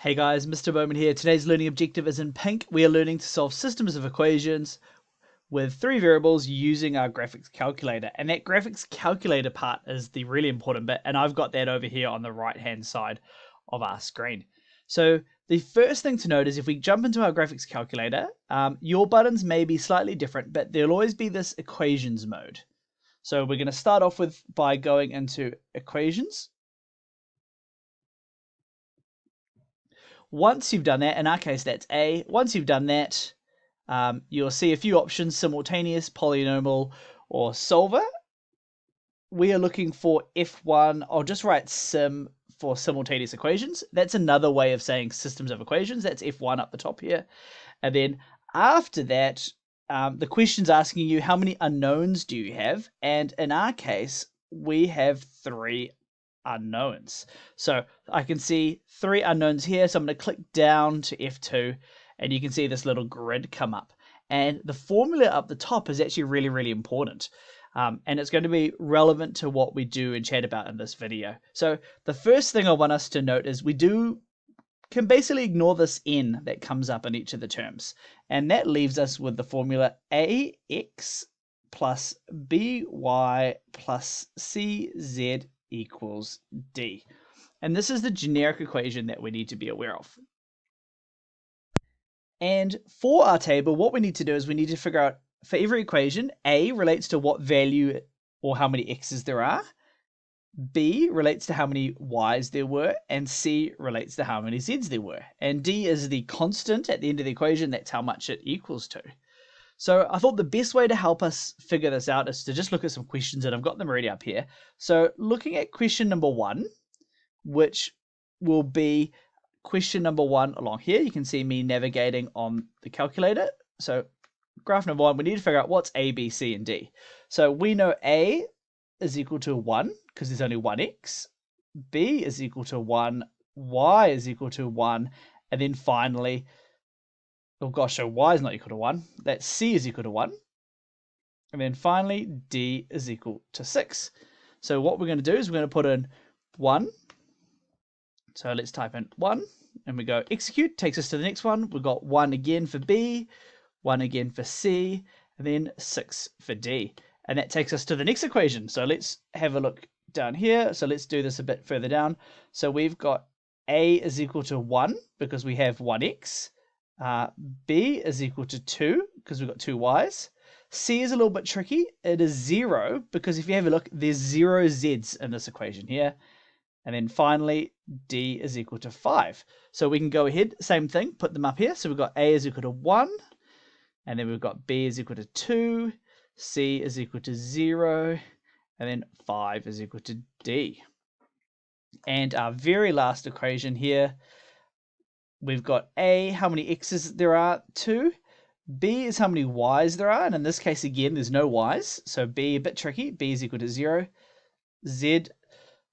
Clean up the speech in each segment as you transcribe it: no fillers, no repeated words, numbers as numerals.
Hey guys, Mr. Bowman here. Today's learning objective is in pink. We are learning to solve systems of equations with three variables using our graphics calculator. And that graphics calculator part is the really important bit. And I've got that over here on the right hand side of our screen. So the first thing to note is if we jump into our graphics calculator, your buttons may be slightly different, but there'll always be this equations mode. So we're going to start off by going into equations. Once you've done that, in our case that's A, once you've done that, you'll see a few options: simultaneous, polynomial, or solver. We are looking for F1. I'll just write sim for simultaneous equations. That's another way of saying systems of equations. That's F1 up the top here. And then after that, the question's asking you how many unknowns do you have? And in our case, we have 3 unknowns. So I can see 3 unknowns here. So I'm going to click down to F2 and you can see this little grid come up. And the formula up the top is actually really, really important. And it's going to be relevant to what we do and chat about in this video. So the first thing I want us to note is we can basically ignore this n that comes up in each of the terms. And that leaves us with the formula ax plus by plus cz equals d. And this is the generic equation that we need to be aware of. And for our table, what we need to do is we need to figure out, for every equation, A relates to what value or how many x's there are, B relates to how many y's there were, and C relates to how many z's there were. And D is the constant at the end of the equation. That's how much it equals to. So I thought the best way to help us figure this out is to just look at some questions, and I've got them already up here. So looking at question number 1, which will be question number 1 along here. You can see me navigating on the calculator. So graph number 1, we need to figure out what's A, B, C, and D. So we know A is equal to 1 because there's only one x. B is equal to 1. Y is equal to 1. And then finally, oh gosh, so y is not equal to 1. That C is equal to 1. And then finally, D is equal to 6. So what we're going to do is we're going to put in 1. So let's type in 1. And we go execute. Takes us to the next one. We've got 1 again for B. 1 again for C, and then 6 for D. And that takes us to the next equation. So let's have a look down here. So let's do this a bit further down. So we've got A is equal to 1 because we have 1x. B is equal to 2 because we've got 2 y's. C is a little bit tricky. It is 0 because if you have a look, there's 0 z's in this equation here. And then finally, D is equal to 5. So we can go ahead, same thing, put them up here. So we've got A is equal to 1. And then we've got B is equal to 2, C is equal to 0, and then 5 is equal to D. And our very last equation here, we've got A, how many x's there are, 2. B is how many y's there are, and in this case, again, there's no y's. So B, a bit tricky, B is equal to 0. Z,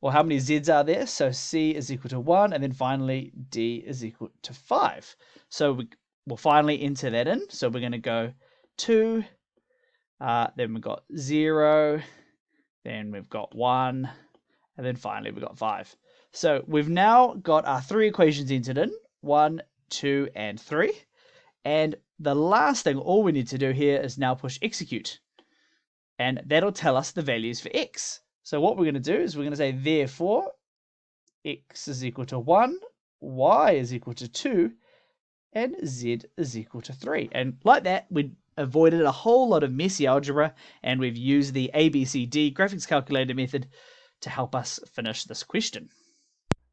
well, how many z's are there? So C is equal to 1, and then finally, D is equal to 5. So we'll finally enter that in. So we're going to go 2, then we've got 0, then we've got 1, and then finally we've got 5. So we've now got our 3 equations entered in, 1, 2, and 3. And the last thing, all we need to do here is now push execute. And that'll tell us the values for x. So what we're going to do is we're going to say, therefore, x is equal to 1, y is equal to 2, and z is equal to 3. And like that, we avoided a whole lot of messy algebra, and we've used the ABCD graphics calculator method to help us finish this question.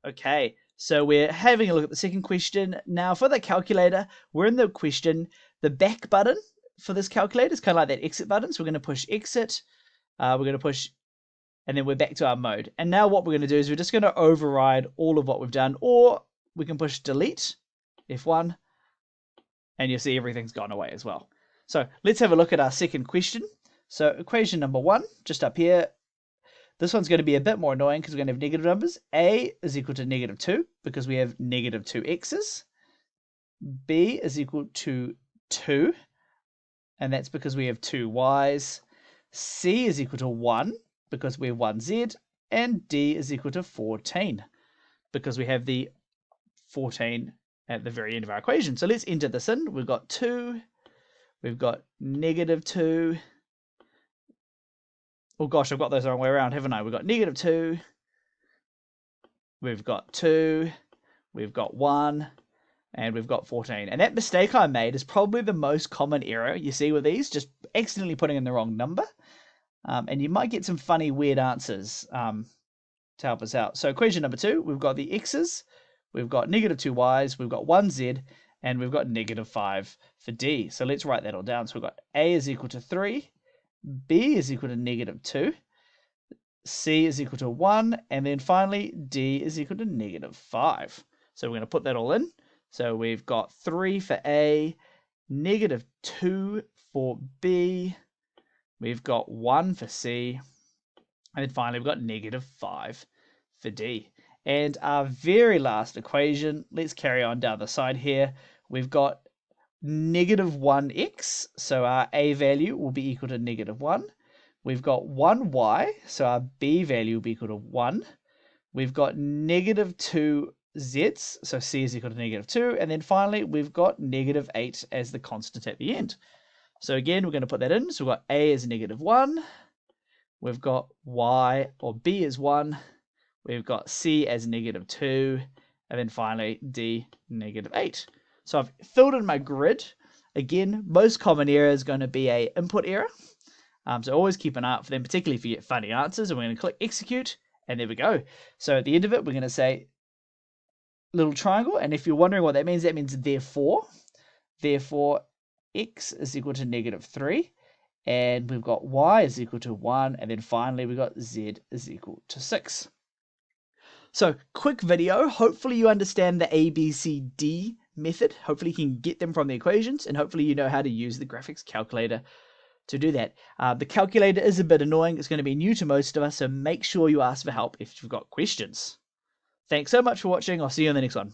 Okay, so we're having a look at the second question. Now for the calculator, we're in the question. The back button for this calculator is kind of like that exit button. So we're going to push exit, we're going to push, and then we're back to our mode. And now what we're going to do is we're just going to override all of what we've done, or we can push delete, F1, and you'll see everything's gone away as well. So let's have a look at our second question. So equation number 1, just up here. This one's going to be a bit more annoying because we're going to have negative numbers. A is equal to negative 2 because we have negative 2x's. B is equal to 2, and that's because we have 2 y's. C is equal to 1 because we have 1z. And D is equal to 14 because we have the 14 at the very end of our equation. So let's enter this in. We've got 2, we've got -2. Oh gosh, I've got those the wrong way around, haven't I? We've got -2, we've got 2, we've got 1, and we've got 14. And that mistake I made is probably the most common error you see with these, just accidentally putting in the wrong number. And you might get some funny, weird answers to help us out. So equation number 2, we've got the x's, we've got -2y's, we've got 1z, and we've got -5 for d. So let's write that all down. So we've got a is equal to 3, b is equal to -2, c is equal to 1, and then finally d is equal to -5. So we're going to put that all in. So we've got 3 for a, -2 for b, we've got 1 for c, and then finally we've got -5 for d. And our very last equation, let's carry on down the side here. We've got -1x, so our a value will be equal to -1. We've got 1y, so our b value will be equal to 1. We've got -2z's, so c is equal to -2. And then finally, we've got -8 as the constant at the end. So again, we're going to put that in. So we've got a is -1. We've got y, or b is 1. We've got c as -2. And then finally, d, -8. So I've filled in my grid. Again, most common error is going to be a input error. So always keep an eye out for them, particularly if you get funny answers. And we're going to click execute, and there we go. So at the end of it, we're going to say little triangle. And if you're wondering what that means therefore x is equal to -3. And we've got y is equal to 1. And then finally, we've got z is equal to 6. So quick video. Hopefully you understand the ABCD method. Hopefully you can get them from the equations, and hopefully you know how to use the graphics calculator to do that. The calculator is a bit annoying. It's going to be new to most of us, so make sure you ask for help if you've got questions. Thanks so much for watching. I'll see you in the next one.